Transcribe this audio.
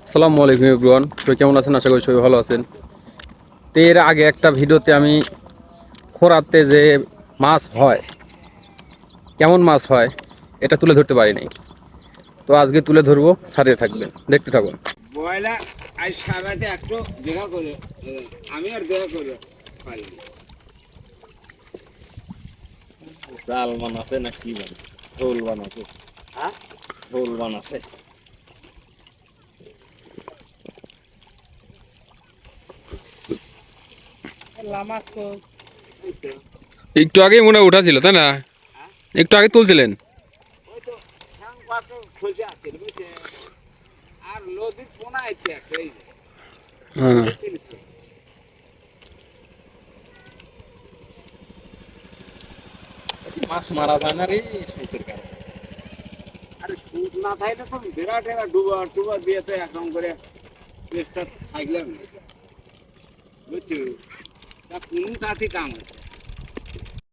আসসালামু আলাইকুম এভরিওয়ান, সবাই কেমন আছেন? আশা করি সবাই ভালো আছেন। তো এর আগে একটা ভিডিওতে আমি খোরাতে যে মাছ হয়, কেমন মাছ হয় এটা তুলে ধরতে পারি নাই। তো আজকে তুলে ধরবো, সাথে থাকবেন, দেখতে থাকুন। বয়লা আজ সারাতে একটু দেখা করে আমি আর দেখা করে পারিনি। জাল বানাছে না কি বানাছে? ঝোল বানাছে। হ্যাঁ, ঝোল বানাছে। একটু আগেই মনে হয় উঠা ছিল, তাই না? একটু আগে তুলছিলেন। ওই তো ঠ্যাং পাটো খোঁজে আছে বুঝছে, আর নদীর পোনা আছে একটা এই যে, হ্যাঁ, চিনিস? মাছ মারা যায় না রে সুতের কারণে। আরে সুদ না থাকলে তো বিরাট একটা ডুবা টুবা দিয়ে তো একদম করে চেষ্টা থাকলাম বুঝছো, তা কোনো তাতে কাম হচ্ছে